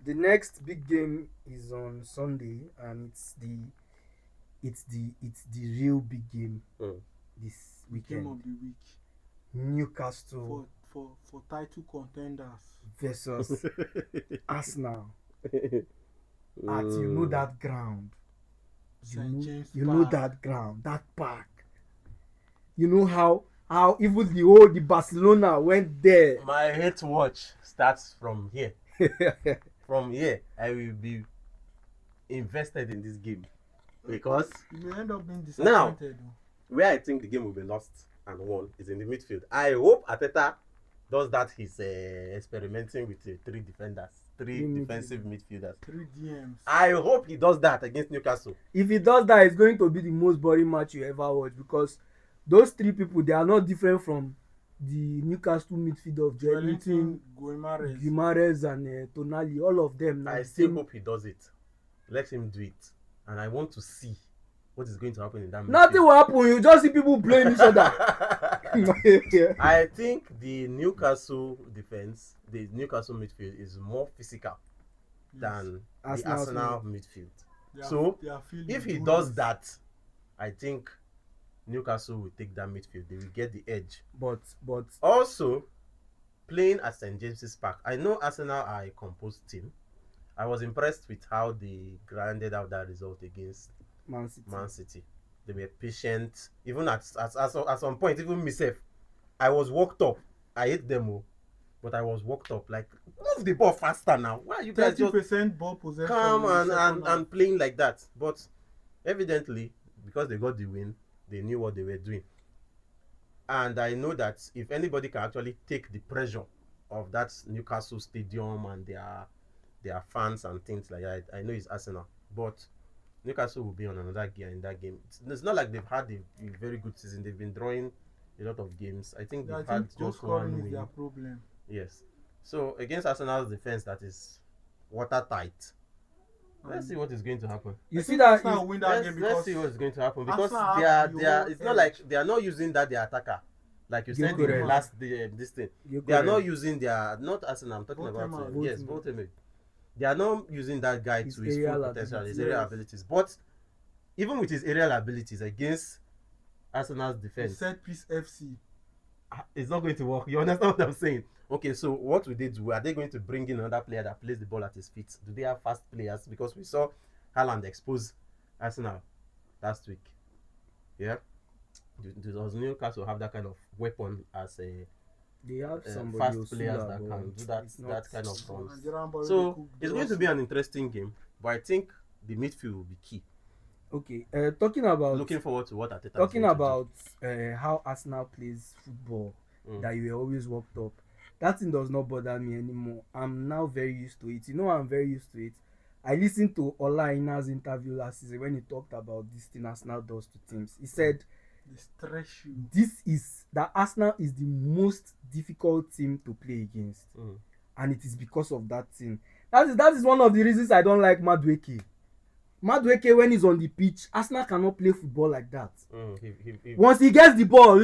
The next big game is on Sunday, and it's the real big game Mm. this Game weekend. of the week Newcastle for title contenders. versus Arsenal at Mm. that ground. St. James You know Park. that ground, that park. You know how even the Barcelona went there. My hate watch starts from here. From here, I will be invested in this game because You may end up being now disappointed. where I think the game will be lost and won is in the midfield. I hope Arteta does that. He's experimenting with three defenders, three defensive midfielders. 3 DMs. I hope he does that against Newcastle. If he does that, it's going to be the most boring match you ever watch, because those three people, they are not different from the Newcastle midfield of Joelinton, Guimaraes and Tonali. All of them. I still hope he does it. Let him do it, and I want to see what is going to happen in that midfield. Nothing will happen. You just see people playing each other. I think the Newcastle defense, the Newcastle midfield is more physical than the Arsenal midfield. So if he does that, I think Newcastle will take that midfield. They will get the edge. But also, playing at St. James's Park, I know Arsenal are a composed team. I was impressed with how they grinded out that result against Man City. They were patient. Even at some point, even myself, I was worked up. I hate them, but I was worked up. Like, move the ball faster now. Why are you guys just 30% ball possession? come and playing like that? But evidently, because they got the win, they knew what they were doing. And I know that if anybody can actually take the pressure of that Newcastle stadium and their fans and things like that, I know it's Arsenal. But Newcastle will be on another gear in that game. It's not like they've had a very good season. They've been drawing a lot of games. I think they've had just one win. Is their problem. Yes. So against Arsenal's defense that is watertight. Let's see what is going to happen. You see that? Let's see what is going to happen, because they are. It's not like they are not using their attacker, like you said in the last this thing. They are not using not Arsenal. I'm talking about Voltemade. They are not using that guy to his full potential, his aerial abilities. But even with his aerial abilities against Arsenal's defense, set piece FC, it's not going to work. You understand what I'm saying? Okay, so what will they do? Are they going to bring in another player that plays the ball at his feet? Do they have fast players? Because we saw Haaland expose Arsenal last week. Yeah, does Newcastle have that kind of weapon as a? They have fast players that can do that kind of runs. So it's going to be an interesting game, but I think the midfield will be key. Okay, looking forward to what Arteta talking about how Arsenal plays football, that you were always worked up. That thing does not bother me anymore. I'm now very used to it. You know, I'm very used to it. I listened to Ola Aina's interview last season when he talked about this thing Arsenal does to teams. He said, that Arsenal is the most difficult team to play against, and it is because of that thing. That is one of the reasons I don't like Madueke. When he's on the pitch, Arsenal cannot play football like that. Once he gets the ball,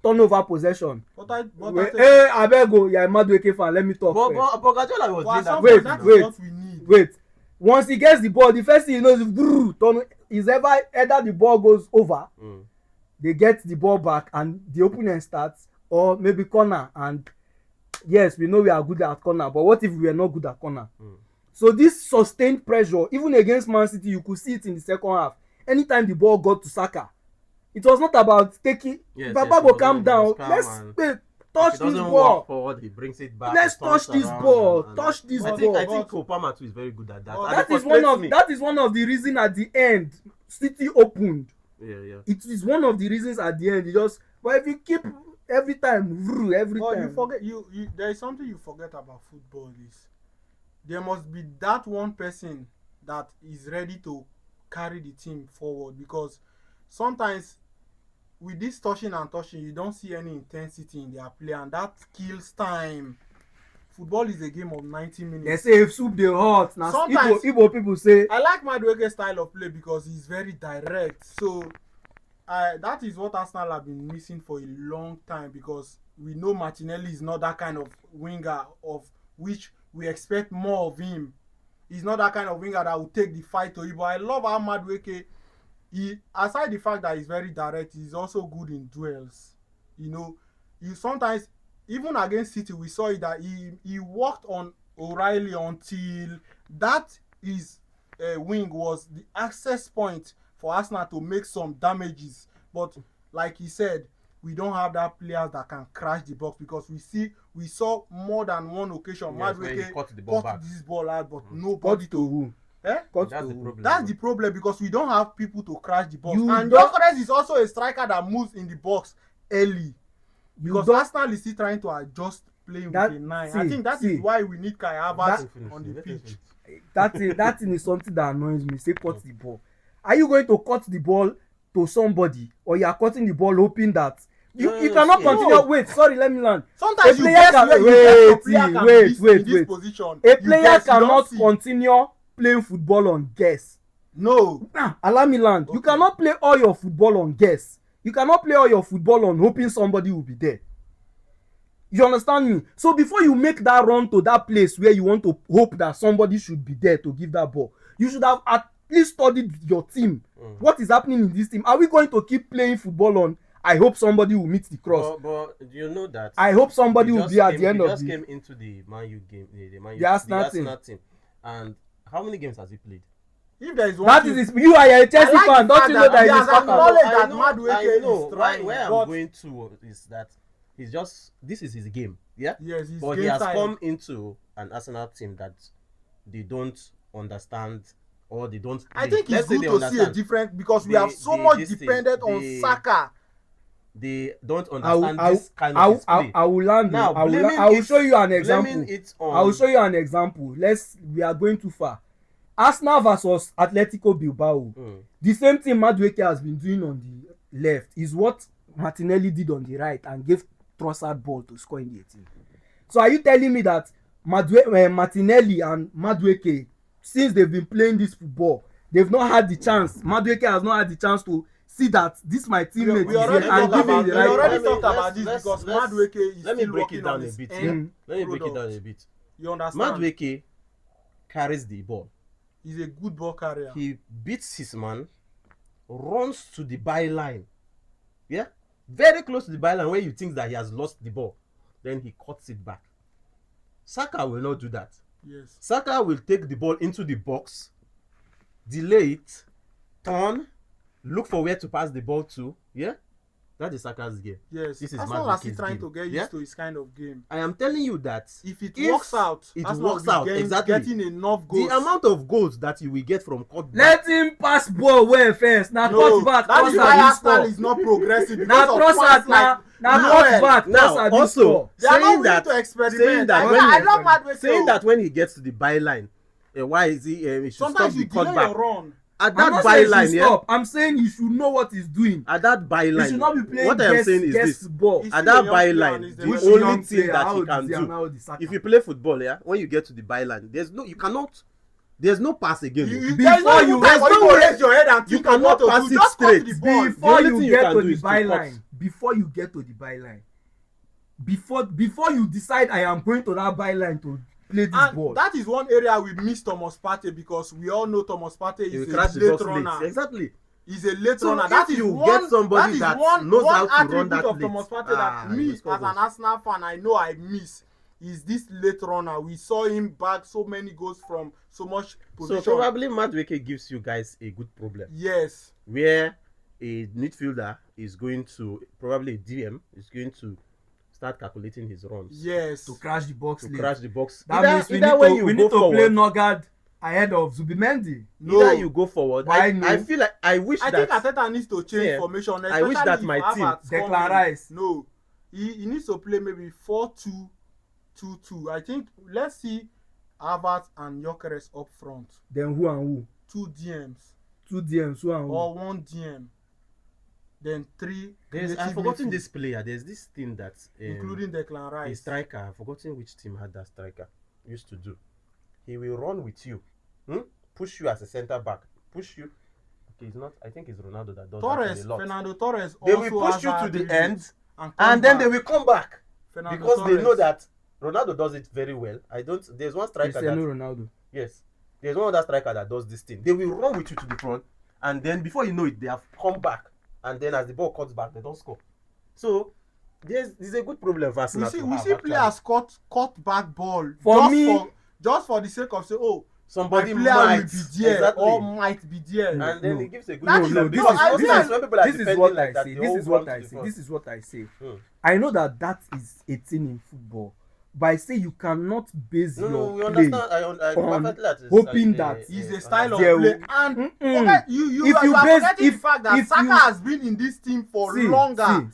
turnover possession. I better go. Yeah, Madueke fan. Let me talk. But Guardiola was doing that. Wait. Once he gets the ball, the first thing he knows is either the ball goes over, they get the ball back, and the opponent starts, or maybe corner. And yes, we know we are good at corner, but what if we are not good at corner? So this sustained pressure, even against Man City, you could see it in the second half. Anytime the ball got to Saka, it was not about taking. Bababo, calm down. Let's touch this ball. Forward, he brings it back. Let's touch this ball. Touch this ball. I think Kopama too is very good at that. That is one of the reasons at the end City opened. Yeah. It is one of the reasons at the end. But if you keep every time. You forget. There is something you forget about football. There must be that one person that is ready to carry the team forward, because sometimes with this touching, you don't see any intensity in their play, and that kills time. Football is a game of 90 minutes. They say if soup dey hot. Sometimes Igbo people say. I like Madueke's style of play because he's very direct. So that is what Arsenal have been missing for a long time, because we know Martinelli is not that kind of winger of which we expect more of him. He's not that kind of winger that will take the fight to you. But I love how Madueke, he, aside the fact that he's very direct, he's also good in duels. You know, you sometimes, even against City, we saw it that he worked on O'Reilly until that his wing was the access point for Arsenal to make some damages. But like he said, we don't have that players that can crash the box, because we saw more than one occasion Madueke cut the ball cut back. this ball out, but nobody Cut to who? Cut That's to the who? problem. that's the problem, because we don't have people to crash the box. You And don't- Gyökeres is also a striker that moves in the box early, You because don't- Arsenal is still trying to adjust playing That- with a 9. see, I think that see. is why we need Kai Havertz on the pitch. That thing is something that annoys me. Say cut the ball. Are you going to cut the ball to somebody, or you are cutting the ball hoping that you No, cannot see. continue? No. Wait, sorry, let me land. Sometimes A you player get can- where you wait, get your player can wait, miss wait, in this wait. position. A You player guess, you don't cannot see. continue playing football on guess. No. Allow me land. You Okay. cannot play all your football on guess. You cannot play all your football on hoping somebody will be there. You understand me? So before you make that run to that place where you want to hope that somebody should be there to give that ball, you should have at least studied your team. What is happening in this team? Are we going to keep playing football on I hope somebody will meet the cross? But you know that I hope somebody we will just be at came- the end we of just the... came into the Man U game, the Man U, The Arsenal team. And how many games has he played? If there is one That thing, is his, you are a Chelsea I like fan, the don't fact you know that he he's has a fan? acknowledged that I know. Madueke Where is trying, I'm but- going to is that he's just, this is his game, yeah. yes, he's But he game has time. come into an Arsenal team that they don't understand, or they don't. I play. think Let's it's say good they to see a understand. different, because we They- have so they- much this thing, dependent on they- Saka. They don't understand this kind I of will, his play. I will land. Now, I will blaming show you an blaming example. it on- I will show you an example. We are going too far. Arsenal versus Atletico Bilbao. The same thing Madueke has been doing on the left is what Martinelli did on the right and gave Trossard ball to score in the 18. So are you telling me that Martinelli and Madueke, since they've been playing this football, they've not had the chance? Madueke has not had the chance to see that this my teammate We is already here and talked give him about, the we right already pass. talked about let's- this, because let's- Madueke is let me still break working it down on a his bit. end Yeah? Let me break it product. down a bit. You understand? Madueke carries the ball. He's a good ball carrier. He beats his man, runs to the byline. Yeah? Very close to the byline where you think that he has lost the ball. Then he cuts it back. Saka will not do that. Yes. Saka will take the ball into the box, delay it, turn, look for where to pass the ball to. Yeah? That is Saka's game. Yes. This is as long as he's Madueke's trying game. to get used Yeah? to his kind of game. I am telling you that If it If works out, it Arsenal works will be out, getting, exactly. getting enough goals. the amount of goals that you will get from cut back. Let him pass ball well first. Now No, cut back. that is why Trossard will Arsenal score. is not progressive. Now Because of Trossard points like now Noel. cut back. Now, Trossard will also, score. They are not saying willing that, to experiment. saying that I, when I he- love Madueke. saying that when he gets to the byline, why is he? He should sometimes stop you the cut delay back. your run. At I'm that not saying he byline, should yeah. stop. I'm saying he should know what he's doing. At that He byline, should not be playing what I am guess, saying is guess this: ball. He's at still a that young player and byline, he's the the Young only thing player, that how he old can is he? do, How old is Saka? if you play football, yeah, when you get to the byline, there's no pass again. There's Before no you- even time for there's you no to way- raise your head and you think of what cannot to pass do. it Just cut straight. the ball. Before only you thing you get can to do the is to cut. byline, before you decide I am going to that byline to play this And ball. that is one area we miss Thomas Partey, because we all know Thomas Partey He will is crash a the late box runner. late. Exactly. He's a late So runner. if That is you one. get somebody that knows how to run attribute that of late, Thomas Partey you that will me as score an goals. Arsenal fan, I know I miss. Is this late runner? We saw him bag so many goals from so much position. So probably Madueke gives you guys a good problem. Yes. Where a midfielder is going to, probably a DM is going to start calculating his runs Yes. to crash the box. to late. crash the box. That means we need to play Nogard ahead of Zubimendi. Either you go forward. Why no? I feel like I wish I that think Arteta needs to change Yeah. formation. Especially I wish that if my team Havertz come Declan in. Rice. No, he needs to play maybe 4-2-2-2. I think let's see Havertz and Gyökeres up front. Then who and who? 2 DMs 2 DMs, who and who? or 1 DM. Then 3. I've forgotten this player. There's this thing that including Declan a Rice. striker. I've forgotten which team had that striker used to do. He will run with you, push you as a centre back, push you. Okay, it's not. I think it's Ronaldo that does Torres, that a lot. Fernando Torres. They also will push has you that to the ability end, come and then back. they will come back Fernando because they know Torres. that Ronaldo does it very well. I don't. There's one striker Cristiano that Ronaldo. yes, there's one other striker that does this thing. They will run with you to the front, and then before you know it, they have come back, and then as the ball cuts back, they don't score. So there's a good problem for Arsenal. We see players cut back ball just for the sake of say, oh, somebody my player might will be there exactly. or might be there. And then No. it gives a good That problem is- because no, most times when people are This is defending what like I that, say. they This all is what run to I the say. front. This is what I say. Hmm. I know that is a thing in football, but I say you cannot base No, your we play understand. I on perfectly understand. hoping that It's a style of there play. will- And Mm-mm. okay, you If you are base- forgetting if- the fact that if Saka you- has been in this team for longer,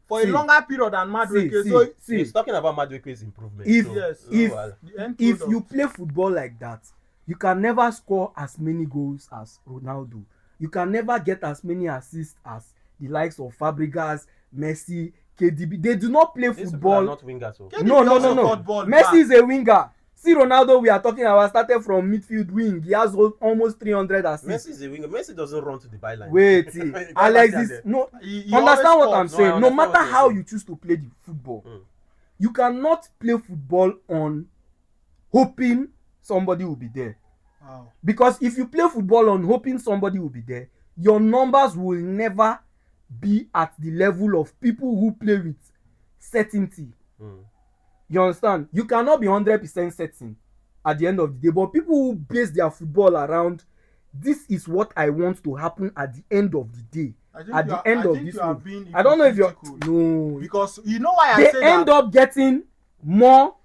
for a longer period than Madueke. So He's talking about Madueke's improvement. If- so, yes, if- the end if product. you play football like that, you can never score as many goals as Ronaldo. You can never get as many assists as the likes of Fabregas, Messi, KDB. They do not play these people are football. not wingers. So. KDB No. also cut ball Messi back. is a winger. See Ronaldo, we are talking about started from midfield wing. He has almost 300 assists. Messi is a winger. Messi doesn't run to the byline. Wait, Alex That's is no. He Understand always what I'm scores. No, I saying. No understand matter what you're how saying. you choose to play the football, Mm. you cannot play football on hoping somebody will be there. Wow. Because if you play football on hoping somebody will be there, your numbers will never be at the level of people who play with certainty. Mm. You understand? You cannot be 100% certain at the end of the day. But people who base their football around, this is what I want to happen at the end of the day. At the end of this week. I don't know if you're no. because you know why I They say end that up getting more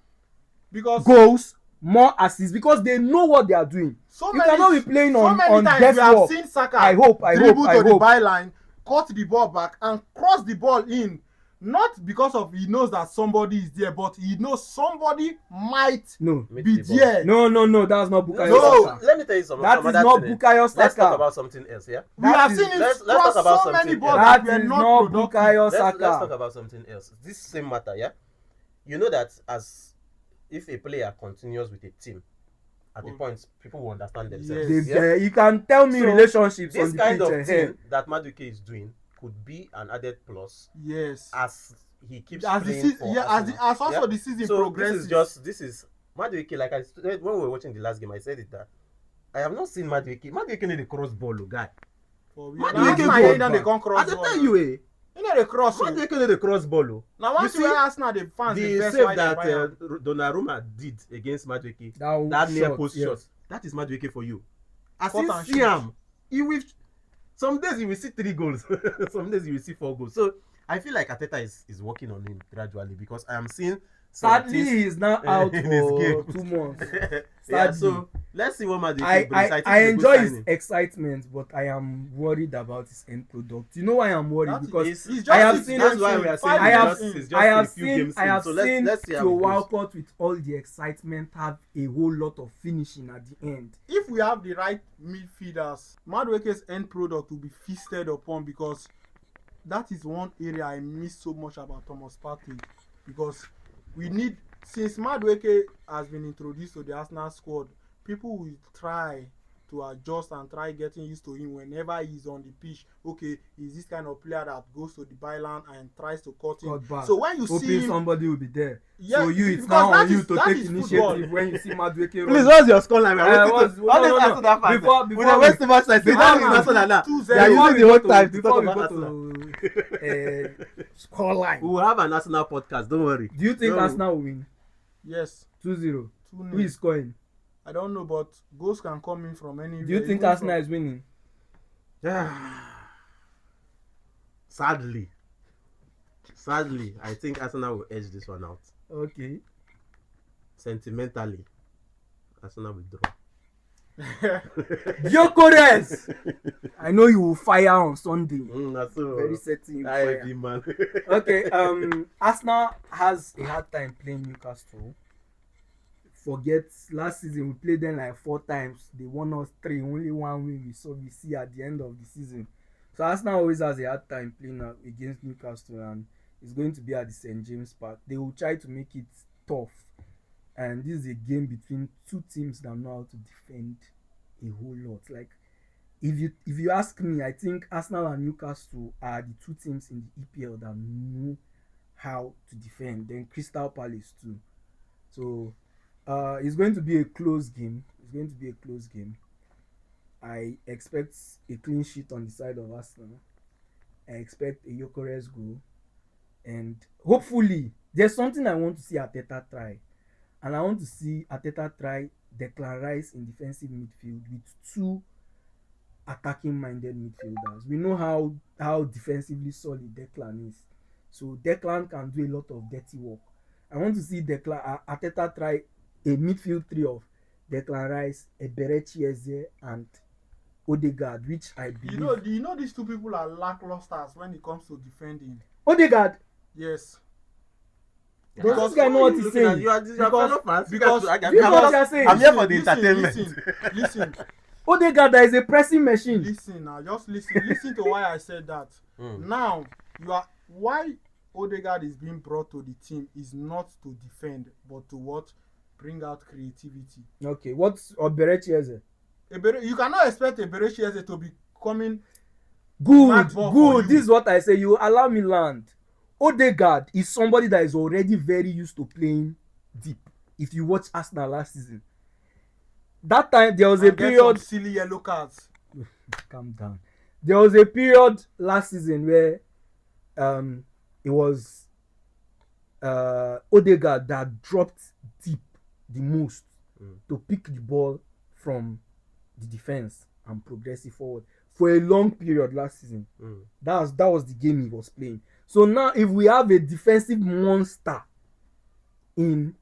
because goals, more assists because they know what they are doing. so You many, cannot be playing so on many times we have guesswork. seen Saka I hope dribble to the byline, cut the ball back and cross the ball in, not because of he knows that somebody is there, but he knows somebody might No. be there. No, that's not Bukayo No. Saka. Let me tell you something. That is not Bukayo Let's talk Saka. about something else. Yeah. We That have is- seen him let's cross talk about so many something balls else. that That were is not not productive. Bukayo Let's talk Saka. about something else. This same matter. Yeah. You know that as if a player continues with a team, at the point people will understand themselves. Yes. Yeah? You can tell me So, relationships on This the kind pitch. of thing that Madueke is doing could be an added plus Yes. as he keeps As the playing season, for yeah, Arsenal. as also Yeah? the season So progresses. this is Madueke. Like I said when we were watching the last game, I said it that I have not seen Madueke. Madueke need a cross ball, guy. For Madueke now, go Arsenal back. they come cross I ball. tell you, You know the cross. Madueke need a cross ball. Now You once you see, wear Arsenal, the fans the The best save why they that buy am. Donnarumma did against Madueke, That that near shot, post yes. shot, that is Madueke for you. As Cut you and see shoot. him, he will. Some days you will see 3 goals, some days you will see 4 goals. So I feel like Arteta is working on him gradually because I am seeing. some Sadly, things he is now out in his for game. 2 months. Yeah, Sadly. so let's see what Madueke brings. I think he's a good enjoy his signing. excitement, but I am worried about his end product. You know why I'm worried? That because is- it's I have just seen- six That's why games we are in, saying five I have- games it's in. just I have a few seen games I in. have So seen let's see how Theo it goes. Walcott with all the excitement have a whole lot of finishing at the end. If we have the right midfielders, Madueke's end product will be feasted upon because that is one area I miss so much about Thomas Partey because we need since Madueke has been introduced to the Arsenal squad, people will try to adjust and try getting used to him whenever he's on the pitch. Okay, he's this kind of player that goes to the byline and tries to cut him. Cut back. So when you Hoping see him, somebody will be there. Yeah, So it's because now that on you is- to that take is initiative football. when you see Madueke. Please, what's your scoreline? We Uh, are waiting what's- to. no, Honest no, no. answer that fast. Before- We before are we- wasting much time. They before don't we- even answer like that. 2-0. They are Before using we the go whole to- time to before talk we about go Arsenal. to scoreline. We will have an Arsenal podcast. Don't worry. Do you think No. Arsenal will win? yes, 2-0. 2-0. Who is scoring? I don't know, but goals can come in from anywhere. Do you think even Arsenal from- is winning? Sadly, I think Arsenal will edge this one out. Okay. Sentimentally, Arsenal will draw. Gyökeres! I know you will fire on Sunday. That's so. Very certain you will I fire. agree, man. Okay, Arsenal has a hard time playing Newcastle. Forget last season we played them like 4 times. They won us 3, only 1 win we see at the end of the season. So Arsenal always has a hard time playing against Newcastle, and it's going to be at the St. James Park. They will try to make it tough, and this is a game between 2 teams that know how to defend a whole lot. Like if you ask me, I think Arsenal and Newcastle are the 2 teams in the EPL that know how to defend. Then Crystal Palace too. So it's going to be a close game. It's going to be a close game. I expect a clean sheet on the side of Arsenal. I expect a Gyökeres goal, and hopefully there's something I want to see Arteta try, and I want to see Arteta try Declan Rice in defensive midfield with two attacking minded midfielders. We know how defensively solid Declan is, so Declan can do a lot of dirty work. I want to see Declan Arteta try a midfield three of Declan Rice, Eberechi Eze, and Odegaard, which I believe. You know these two people are lackluster when it comes to defending. Odegaard, Yes. does this guy know what he's saying? You are fellow fans. because- you know what you're saying? I'm here for the Listen, entertainment. Listen. Odegaard, that is a pressing machine. Listen now, just listen to why I said that. Now why Odegaard is being brought to the team is not to defend but to what, bring out creativity. Okay, what's Eberechi Eze? You cannot expect Eberechi Eze to be coming. Good, Mad ball for good. you. This is what I say. You allow me land. Odegaard is somebody that is already very used to playing deep. If you watch Arsenal last season, that time there was a and get some period. silly yellow cards. Calm down. There was a period last season where it was Odegaard that dropped deep the most to pick the ball from the defense and progress it forward for a long period last season. That was the game he was playing. So now if we have a defensive monster in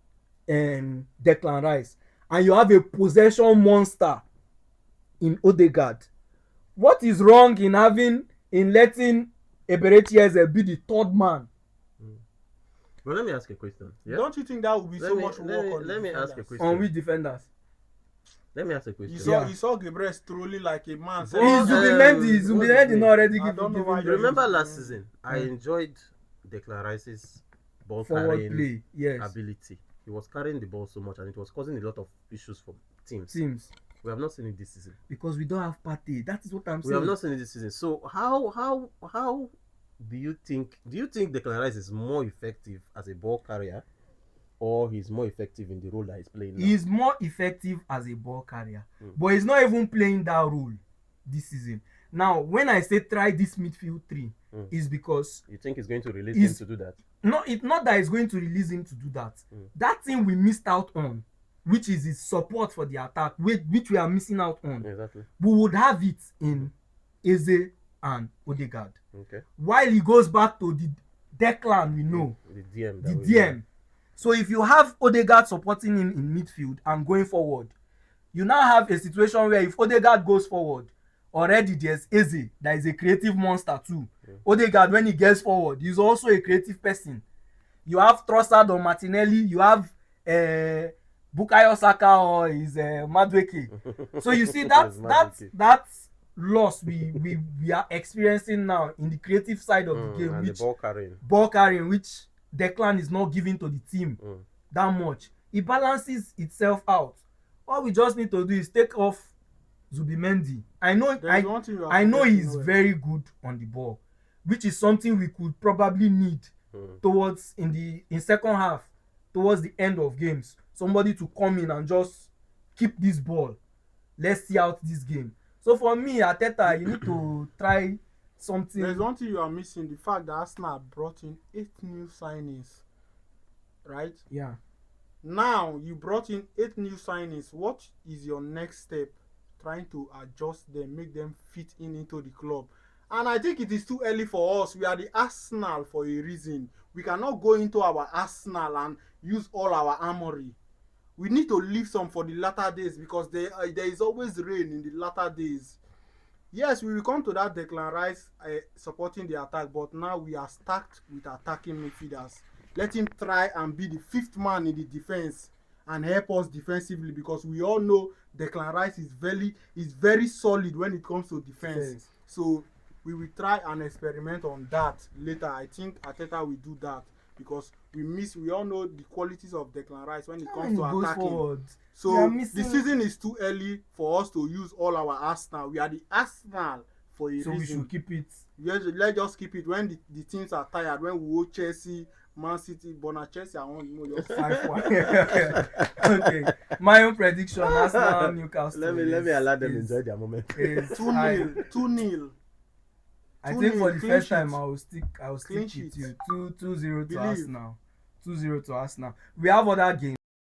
Declan Rice and you have a possession monster in Odegaard, what is wrong in letting Eberechi Eze be the third man? But let me ask a question. Yeah? Don't you think that would be so much work on let me ask a defenders? question. On which defenders? Let me ask a question. You saw Gabriel strolling like a man. Is Well, Zubimendi not already I don't know why giving you Remember Yeah. last season, I enjoyed Declan Rice's ball forward carrying play? Yes. ability. He was carrying the ball so much and it was causing a lot of issues for teams. Teams. We have not seen it this season. Because we don't have Partey. That is what I'm We saying. have not seen it this season. So how do you think Declan Rice is more effective as a ball carrier, or he's more effective in the role that he's playing now? He's more effective as a ball carrier, but he's not even playing that role this season. Now, when I say try this midfield three, is because You think he's going to release him to do that? it's not that he's going to release him to do that. That thing we missed out on, which is his support for the attack, which we are missing out on. Exactly. We would have it in Eze and Odegaard. Okay. While he goes back to the Declan, we know. The DM. The DM. So if you have Odegaard supporting him in midfield and going forward, you now have a situation where if Odegaard goes forward, already there's Eze that is a creative monster too. Odegaard, when he gets forward, he's also a creative person. You have Trossard or Martinelli, you have Bukayo Saka or his Madueke. So you see that loss we are experiencing now in the creative side of the game, and which the ball carrying, which Declan is not giving to the team that much. It balances itself out. All we just need to do is take off Zubimendi. I know he's very good on the ball, which is something we could probably need towards in second half, towards the end of games. Somebody to come in and just keep this ball. Let's see out this game. So for me, Arteta, you need to try something. There's one thing you are missing: the fact that Arsenal brought in 8 new signings. Right? Yeah. Now you brought in 8 new signings. What is your next step? Trying to adjust them, make them fit into the club. And I think it is too early for us. We are the Arsenal for a reason. We cannot go into our Arsenal and use all our armory. We need to leave some for the latter days, because there is always rain in the latter days. Yes, we will come to that Declan Rice supporting the attack, but now we are stacked with attacking midfielders. Let him try and be the 5th man in the defense and help us defensively, because we all know Declan Rice is very solid when it comes to defense. So we will try and experiment on that later. I think Arteta will do that, because we all know the qualities of Declan Rice when it comes to attacking. Forward. So the season is too early for us to use all our Arsenal. We are the Arsenal for a reason. So we should keep it. Let's just keep it when the teams are tired. When we watch Chelsea, Man City, but na Chelsea I want more. Just 5-1. Okay. My own prediction: Arsenal, Newcastle. Let me allow them enjoy their moment. Is 2-0. 2-0. I think for the clean first time sheet. I will stick Clean with sheet. you. 2-0 to Believe. Arsenal. 2-0 to Arsenal. We have other games.